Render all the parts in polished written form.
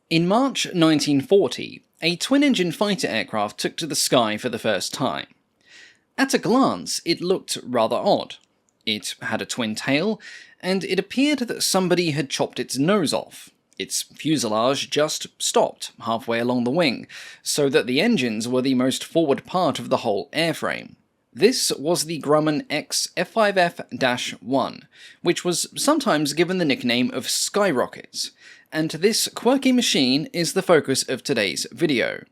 In March 1940, a twin-engine fighter aircraft took to the sky for the first time. At a glance, it looked rather odd. It had a twin tail, and it appeared that somebody had chopped its nose off. Its fuselage just stopped halfway along the wing, so that the engines were the most forward part of the whole airframe. This was the Grumman XF5F-1, which was sometimes given the nickname of Skyrocket, and this quirky machine is the focus of today's video.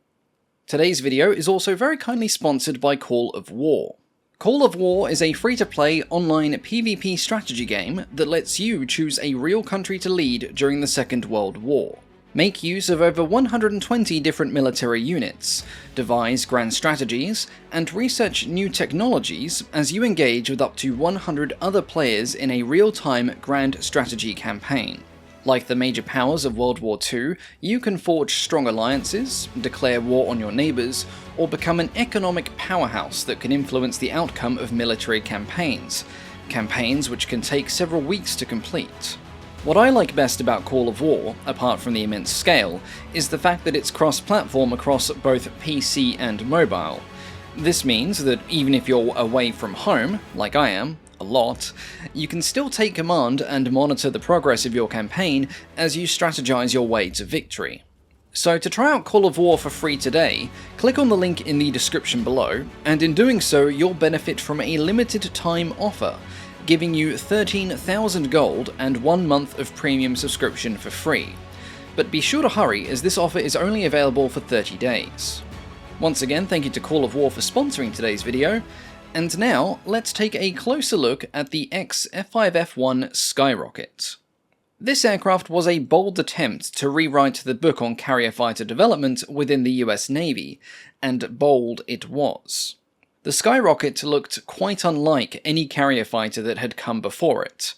Today's video is also very kindly sponsored by Call of War. Call of War is a free-to-play online PvP strategy game that lets you choose a real country to lead during the Second World War. Make use of over 120 different military units, devise grand strategies, and research new technologies as you engage with up to 100 other players in a real-time grand strategy campaign. Like the major powers of World War II, you can forge strong alliances, declare war on your neighbours, or become an economic powerhouse that can influence the outcome of military campaigns which can take several weeks to complete. What I like best about Call of War, apart from the immense scale, is the fact that it's cross-platform across both PC and mobile. This means that even if you're away from home, like I am, a lot, you can still take command and monitor the progress of your campaign as you strategize your way to victory. So to try out Call of War for free today, click on the link in the description below, and in doing so you'll benefit from a limited time offer, giving you 13,000 gold and 1 month of premium subscription for free. But be sure to hurry, as this offer is only available for 30 days. Once again, thank you to Call of War for sponsoring today's video, and now let's take a closer look at the XF5F-1 Skyrocket. This aircraft was a bold attempt to rewrite the book on carrier fighter development within the US Navy, and bold it was. The Skyrocket looked quite unlike any carrier fighter that had come before it.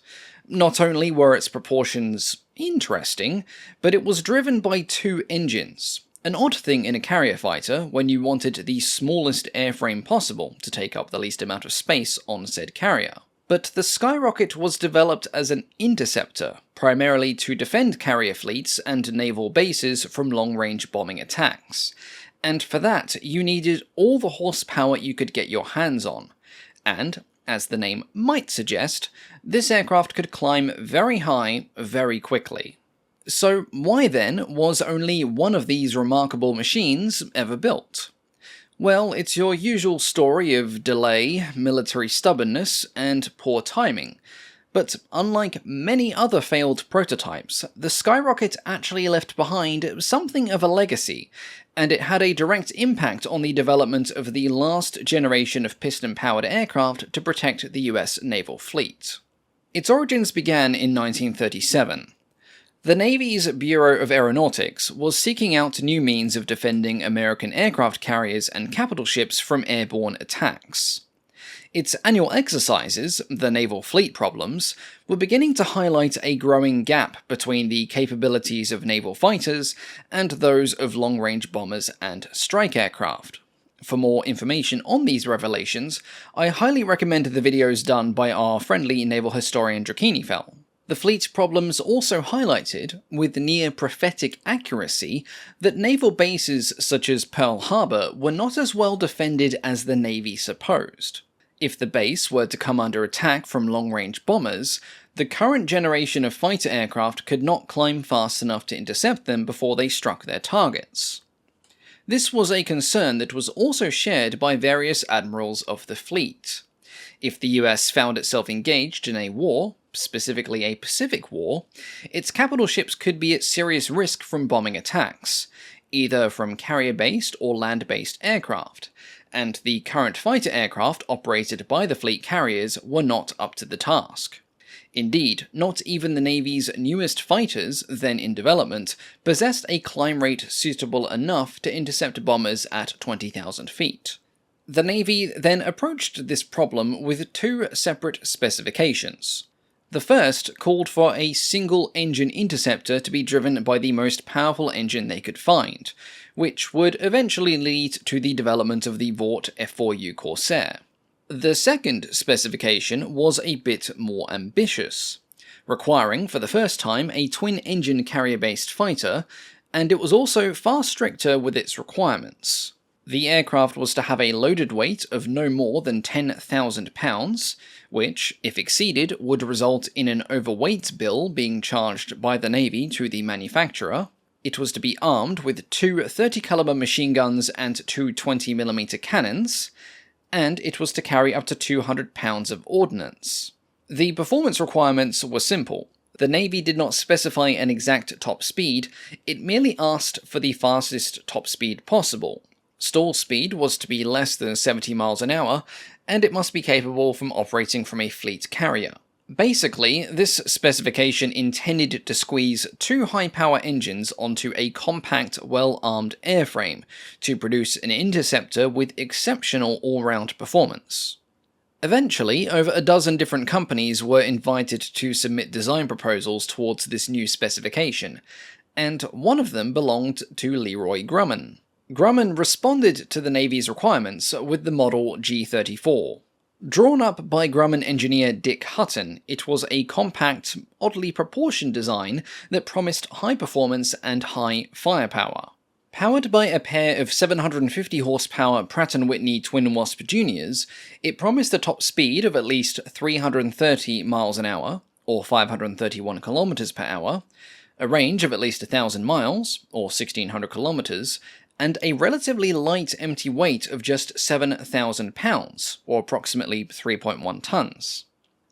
Not only were its proportions interesting, but it was driven by 2 engines. An odd thing in a carrier fighter when you wanted the smallest airframe possible to take up the least amount of space on said carrier. But the Skyrocket was developed as an interceptor, primarily to defend carrier fleets and naval bases from long-range bombing attacks. And for that, you needed all the horsepower you could get your hands on. And, as the name might suggest, this aircraft could climb very high very quickly. So why then was only one of these remarkable machines ever built? Well, it's your usual story of delay, military stubbornness, and poor timing. But unlike many other failed prototypes, the Skyrocket actually left behind something of a legacy, and it had a direct impact on the development of the last generation of piston-powered aircraft to protect the US naval fleet. Its origins began in 1937. The Navy's Bureau of Aeronautics was seeking out new means of defending American aircraft carriers and capital ships from airborne attacks. Its annual exercises, the Naval Fleet Problems, were beginning to highlight a growing gap between the capabilities of naval fighters and those of long-range bombers and strike aircraft. For more information on these revelations, I highly recommend the videos done by our friendly naval historian Drakini. The fleet's problems also highlighted, with near-prophetic accuracy, that naval bases such as Pearl Harbor were not as well defended as the Navy supposed. If the base were to come under attack from long-range bombers, the current generation of fighter aircraft could not climb fast enough to intercept them before they struck their targets. This was a concern that was also shared by various admirals of the fleet. If the US found itself engaged in a war, specifically a Pacific War, its capital ships could be at serious risk from bombing attacks, either from carrier-based or land-based aircraft, and the current fighter aircraft operated by the fleet carriers were not up to the task. Indeed, not even the Navy's newest fighters, then in development, possessed a climb rate suitable enough to intercept bombers at 20,000 feet. The Navy then approached this problem with 2 separate specifications. The first called for a single-engine interceptor to be driven by the most powerful engine they could find, which would eventually lead to the development of the Vought F4U Corsair. The second specification was a bit more ambitious, requiring for the first time a twin-engine carrier-based fighter, and it was also far stricter with its requirements. The aircraft was to have a loaded weight of no more than 10,000 pounds, which, if exceeded, would result in an overweight bill being charged by the Navy to the manufacturer. It was to be armed with 2 30-caliber machine guns and 2 20mm cannons, and it was to carry up to 200 pounds of ordnance. The performance requirements were simple. The Navy did not specify an exact top speed, it merely asked for the fastest top speed possible. Stall speed was to be less than 70 miles an hour, and it must be capable from operating from a fleet carrier. Basically, this specification intended to squeeze 2 high-power engines onto a compact, well-armed airframe to produce an interceptor with exceptional all-round performance. Eventually, over a dozen different companies were invited to submit design proposals towards this new specification, and one of them belonged to Leroy Grumman. Grumman responded to the Navy's requirements with the model G34. Drawn up by Grumman engineer Dick Hutton, it was a compact, oddly proportioned design that promised high performance and high firepower. Powered by a pair of 750 horsepower Pratt & Whitney Twin Wasp Juniors, it promised a top speed of at least 330 miles an hour, or 531 kilometers per hour, a range of at least 1,000 miles, or 1,600 kilometers, and a relatively light empty weight of just 7,000 pounds, or approximately 3.1 tons.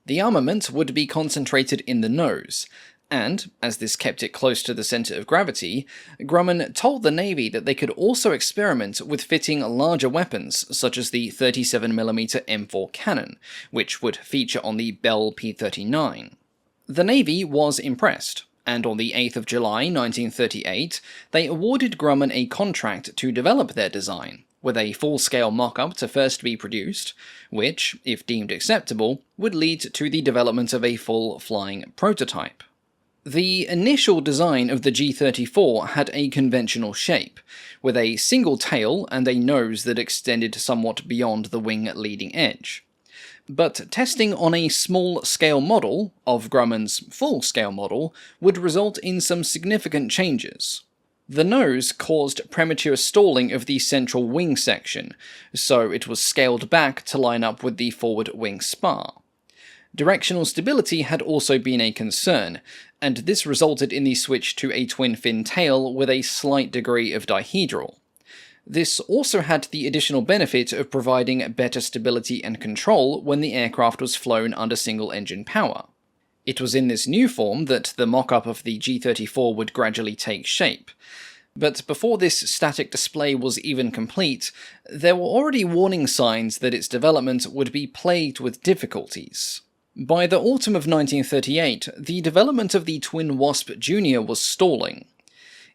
The armament would be concentrated in the nose, and, as this kept it close to the center of gravity, Grumman told the Navy that they could also experiment with fitting larger weapons such as the 37mm M4 cannon, which would feature on the Bell P-39. The Navy was impressed, and on the 8th of July 1938, they awarded Grumman a contract to develop their design, with a full-scale mock-up to first be produced, which, if deemed acceptable, would lead to the development of a full flying prototype. The initial design of the G34 had a conventional shape, with a single tail and a nose that extended somewhat beyond the wing leading edge. But testing on a small-scale model of Grumman's full-scale model would result in some significant changes. The nose caused premature stalling of the central wing section, so it was scaled back to line up with the forward wing spar. Directional stability had also been a concern, and this resulted in the switch to a twin-fin tail with a slight degree of dihedral. This also had the additional benefit of providing better stability and control when the aircraft was flown under single-engine power. It was in this new form that the mock-up of the G34 would gradually take shape. But before this static display was even complete, there were already warning signs that its development would be plagued with difficulties. By the autumn of 1938, the development of the Twin Wasp Junior was stalling.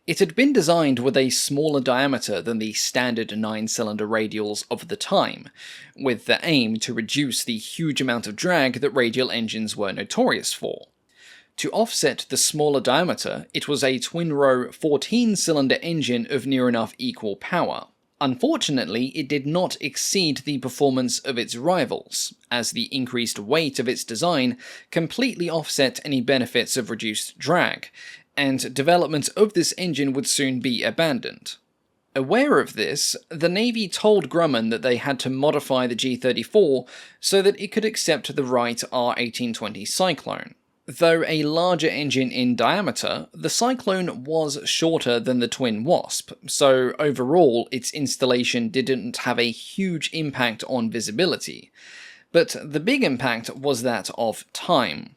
It had been designed with a smaller diameter than the standard 9-cylinder radials of the time, with the aim to reduce the huge amount of drag that radial engines were notorious for. To offset the smaller diameter, it was a twin-row 14-cylinder engine of near enough equal power. Unfortunately, it did not exceed the performance of its rivals, as the increased weight of its design completely offset any benefits of reduced drag, and development of this engine would soon be abandoned. Aware of this, the Navy told Grumman that they had to modify the G34 so that it could accept the Wright R1820 Cyclone. Though a larger engine in diameter, the Cyclone was shorter than the Twin Wasp, so overall its installation didn't have a huge impact on visibility. But the big impact was that of time.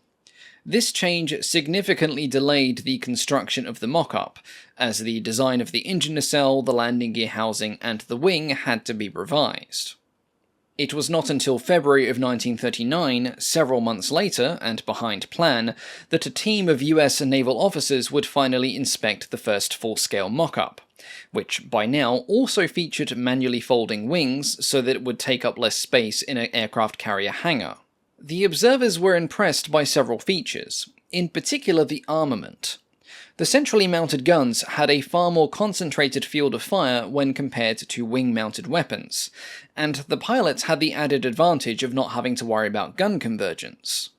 This change significantly delayed the construction of the mock-up, as the design of the engine nacelle, the landing gear housing, and the wing had to be revised. It was not until February of 1939, several months later, and behind plan, that a team of US naval officers would finally inspect the first full-scale mock-up, which by now also featured manually folding wings so that it would take up less space in an aircraft carrier hangar. The observers were impressed by several features, in particular the armament. The centrally mounted guns had a far more concentrated field of fire when compared to wing-mounted weapons, and the pilots had the added advantage of not having to worry about gun convergence.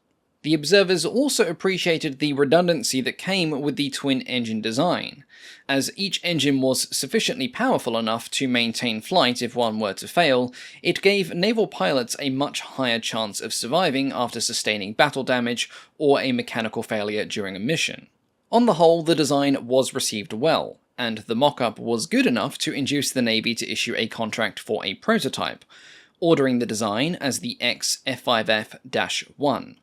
The observers also appreciated the redundancy that came with the twin-engine design, as each engine was sufficiently powerful enough to maintain flight if one were to fail. It gave naval pilots a much higher chance of surviving after sustaining battle damage or a mechanical failure during a mission. On the whole, the design was received well, and the mock-up was good enough to induce the Navy to issue a contract for a prototype, ordering the design as the XF5F-1.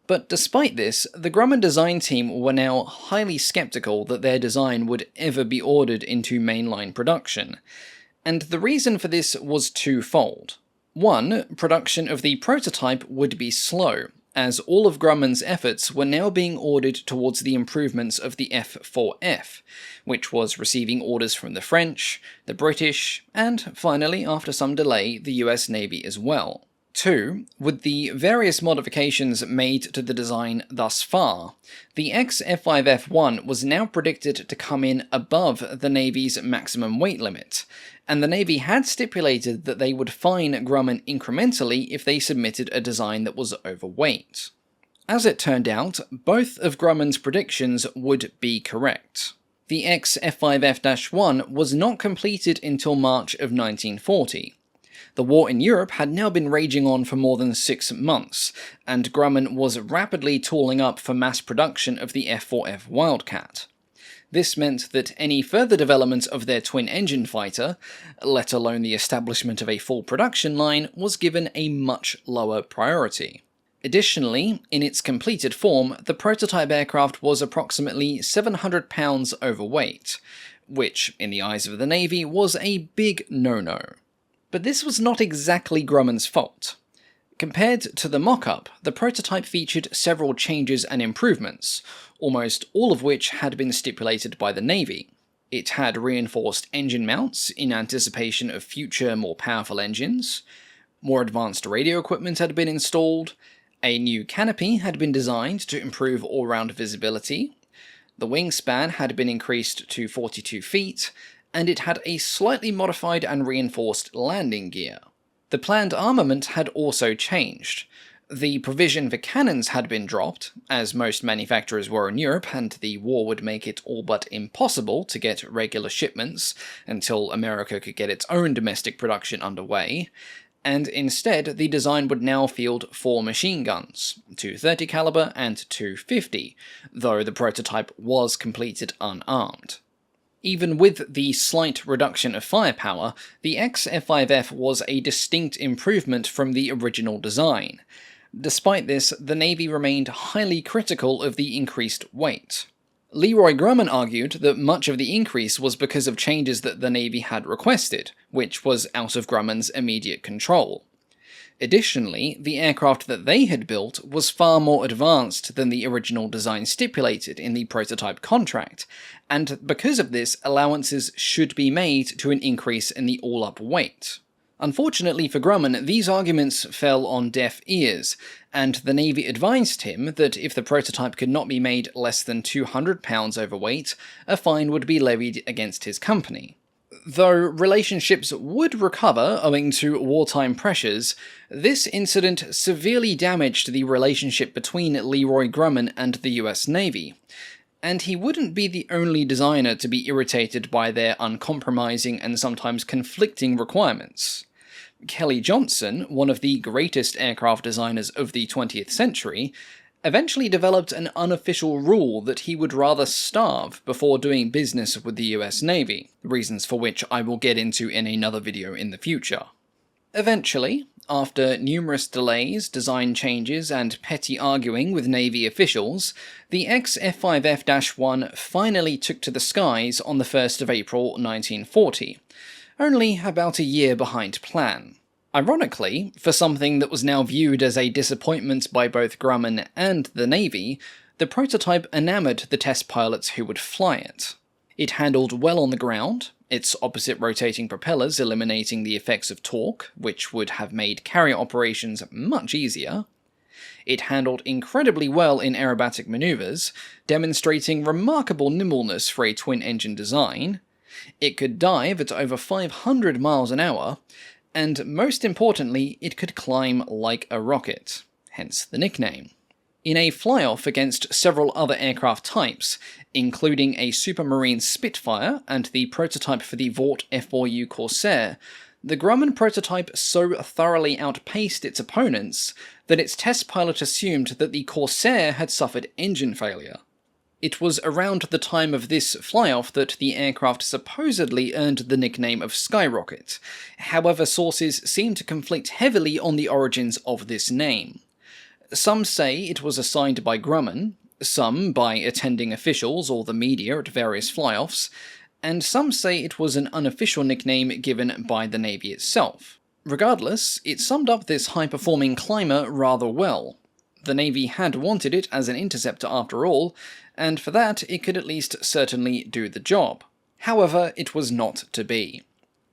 But despite this, the Grumman design team were now highly skeptical that their design would ever be ordered into mainline production, and the reason for this was twofold. One, production of the prototype would be slow, as all of Grumman's efforts were now being ordered towards the improvements of the F4F, which was receiving orders from the French, the British, and finally, after some delay, the US Navy as well. 2. With the various modifications made to the design thus far, the XF5F-1 was now predicted to come in above the Navy's maximum weight limit, and the Navy had stipulated that they would fine Grumman incrementally if they submitted a design that was overweight. As it turned out, both of Grumman's predictions would be correct. The XF5F-1 was not completed until March of 1940. The war in Europe had now been raging on for more than 6 months, and Grumman was rapidly tooling up for mass production of the F4F Wildcat. This meant that any further development of their twin-engine fighter, let alone the establishment of a full production line, was given a much lower priority. Additionally, in its completed form, the prototype aircraft was approximately 700 pounds overweight, which, in the eyes of the Navy, was a big no-no. But this was not exactly Grumman's fault. Compared to the mock-up, the prototype featured several changes and improvements, almost all of which had been stipulated by the Navy. It had reinforced engine mounts in anticipation of future, more powerful engines, more advanced radio equipment had been installed, a new canopy had been designed to improve all-round visibility, the wingspan had been increased to 42 feet, and it had a slightly modified and reinforced landing gear. The planned armament had also changed. The provision for cannons had been dropped, as most manufacturers were in Europe, and the war would make it all but impossible to get regular shipments until America could get its own domestic production underway, and instead the design would now field 4 machine guns, 230 caliber and 250, though the prototype was completed unarmed. Even with the slight reduction of firepower, the XF5F was a distinct improvement from the original design. Despite this, the Navy remained highly critical of the increased weight. Leroy Grumman argued that much of the increase was because of changes that the Navy had requested, which was out of Grumman's immediate control. Additionally, the aircraft that they had built was far more advanced than the original design stipulated in the prototype contract, and because of this, allowances should be made to an increase in the all-up weight. Unfortunately for Grumman, these arguments fell on deaf ears, and the Navy advised him that if the prototype could not be made less than 200 pounds overweight, a fine would be levied against his company. Though relationships would recover owing to wartime pressures, this incident severely damaged the relationship between Leroy Grumman and the US Navy, and he wouldn't be the only designer to be irritated by their uncompromising and sometimes conflicting requirements. Kelly Johnson, one of the greatest aircraft designers of the 20th century, eventually developed an unofficial rule that he would rather starve before doing business with the US Navy, reasons for which I will get into in another video in the future. Eventually, after numerous delays, design changes, and petty arguing with Navy officials, the XF5F-1 finally took to the skies on the 1st of April 1940, only about a year behind plan. Ironically, for something that was now viewed as a disappointment by both Grumman and the Navy, the prototype enamored the test pilots who would fly it. It handled well on the ground, its opposite rotating propellers eliminating the effects of torque, which would have made carrier operations much easier. It handled incredibly well in aerobatic maneuvers, demonstrating remarkable nimbleness for a twin-engine design. It could dive at over 500 miles an hour, and most importantly, it could climb like a rocket, hence the nickname. In a fly-off against several other aircraft types, including a Supermarine Spitfire and the prototype for the Vought F4U Corsair, the Grumman prototype so thoroughly outpaced its opponents that its test pilot assumed that the Corsair had suffered engine failure. It was around the time of this fly-off that the aircraft supposedly earned the nickname of Skyrocket. However, sources seem to conflict heavily on the origins of this name. Some say it was assigned by Grumman, some by attending officials or the media at various fly-offs, and some say it was an unofficial nickname given by the Navy itself. Regardless, it summed up this high-performing climber rather well. The Navy had wanted it as an interceptor after all, and for that it could at least certainly do the job. However, it was not to be.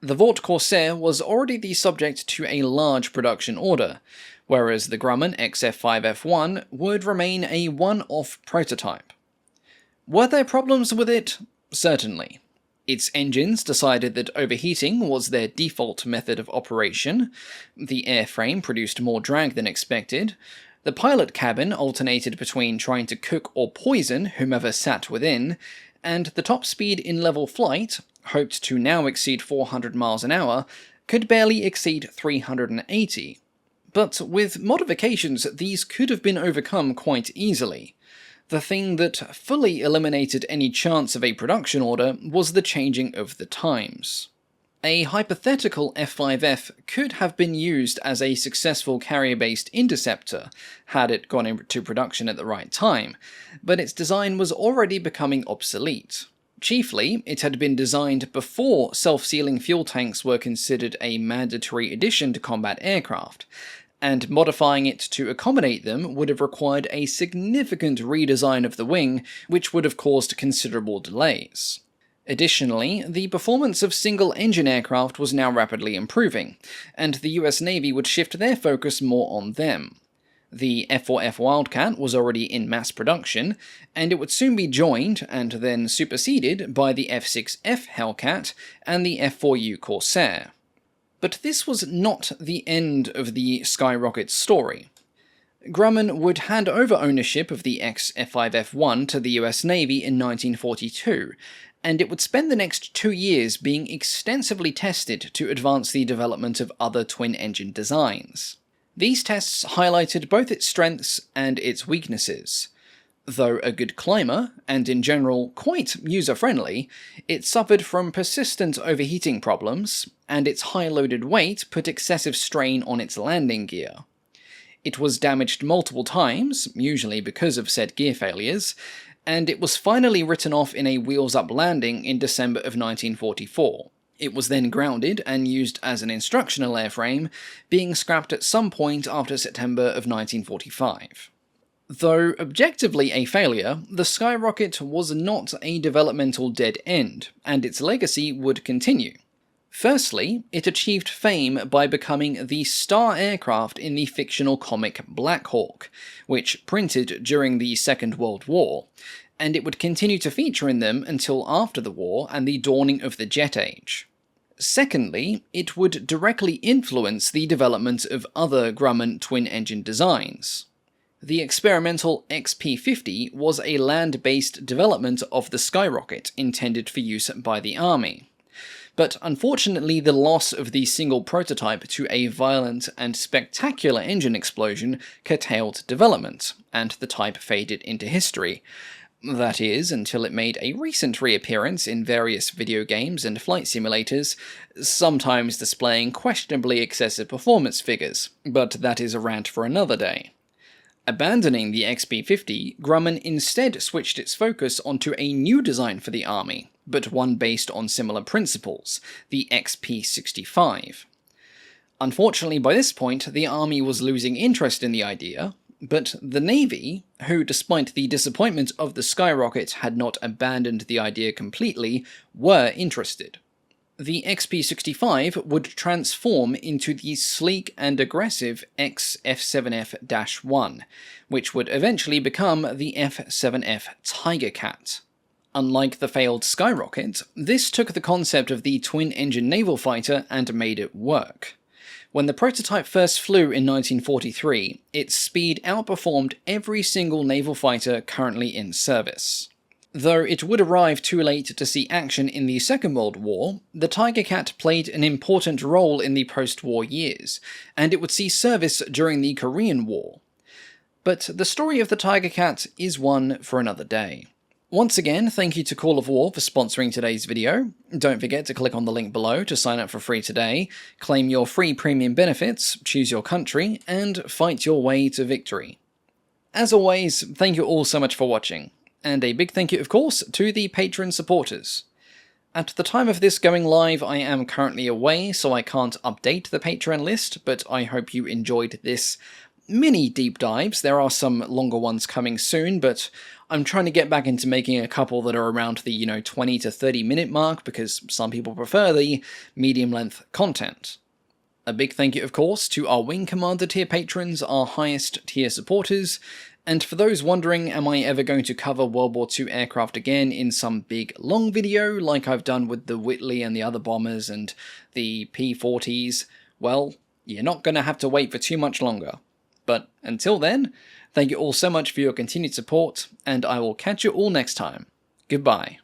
The Vought Corsair was already the subject to a large production order, whereas the Grumman XF5F-1 would remain a one-off prototype. Were there problems with it? Certainly. Its engines decided that overheating was their default method of operation, the airframe produced more drag than expected, the pilot cabin alternated between trying to cook or poison whomever sat within, and the top speed in level flight, hoped to now exceed 400 miles an hour, could barely exceed 380. But with modifications, these could have been overcome quite easily. The thing that fully eliminated any chance of a production order was the changing of the times. A hypothetical F5F could have been used as a successful carrier-based interceptor had it gone into production at the right time, but its design was already becoming obsolete. Chiefly, it had been designed before self-sealing fuel tanks were considered a mandatory addition to combat aircraft, and modifying it to accommodate them would have required a significant redesign of the wing, which would have caused considerable delays. Additionally, the performance of single-engine aircraft was now rapidly improving, and the US Navy would shift their focus more on them. The F4F Wildcat was already in mass production, and it would soon be joined, and then superseded, by the F6F Hellcat and the F4U Corsair. But this was not the end of the Skyrocket story. Grumman would hand over ownership of the XF5F-1 to the US Navy in 1942, and it would spend the next 2 years being extensively tested to advance the development of other twin-engine designs. These tests highlighted both its strengths and its weaknesses. Though a good climber, and in general quite user-friendly, it suffered from persistent overheating problems, and its high-loaded weight put excessive strain on its landing gear. It was damaged multiple times, usually because of said gear failures, and it was finally written off in a wheels-up landing in December of 1944. It was then grounded and used as an instructional airframe, being scrapped at some point after September of 1945. Though objectively a failure, the Skyrocket was not a developmental dead end, and its legacy would continue. Firstly, it achieved fame by becoming the star aircraft in the fictional comic Black Hawk, which printed during the Second World War, and it would continue to feature in them until after the war and the dawning of the jet age. Secondly, it would directly influence the development of other Grumman twin-engine designs. The experimental XP50 was a land-based development of the Skyrocket intended for use by the Army. But unfortunately, the loss of the single prototype to a violent and spectacular engine explosion curtailed development, and the type faded into history. That is, until it made a recent reappearance in various video games and flight simulators, sometimes displaying questionably excessive performance figures, but that is a rant for another day. Abandoning the XP50, Grumman instead switched its focus onto a new design for the Army, but one based on similar principles, the XP65. Unfortunately, by this point, the Army was losing interest in the idea, but the Navy, who despite the disappointment of the Skyrocket had not abandoned the idea completely, were interested. The XP65 would transform into the sleek and aggressive XF7F-1, which would eventually become the F7F Tigercat. Unlike the failed Skyrocket, this took the concept of the twin-engine naval fighter and made it work. When the prototype first flew in 1943, its speed outperformed every single naval fighter currently in service. Though it would arrive too late to see action in the Second World War, the Tiger Cat played an important role in the post-war years, and it would see service during the Korean War. But the story of the Tiger Cat is one for another day. Once again, thank you to Call of War for sponsoring today's video. Don't forget to click on the link below to sign up for free today, claim your free premium benefits, choose your country, and fight your way to victory. As always, thank you all so much for watching, and a big thank you, of course, to the Patreon supporters. At the time of this going live, I am currently away, so I can't update the Patreon list, but I hope you enjoyed this mini deep dives. There are some longer ones coming soon, but I'm trying to get back into making a couple that are around the, 20 to 30 minute mark, because some people prefer the medium length content. A big thank you, of course, to our Wing Commander tier patrons, our highest tier supporters, and for those wondering, am I ever going to cover World War II aircraft again in some big long video, like I've done with the Whitley and the other bombers and the P-40s, well, you're not going to have to wait for too much longer. But until then, thank you all so much for your continued support, and I will catch you all next time. Goodbye.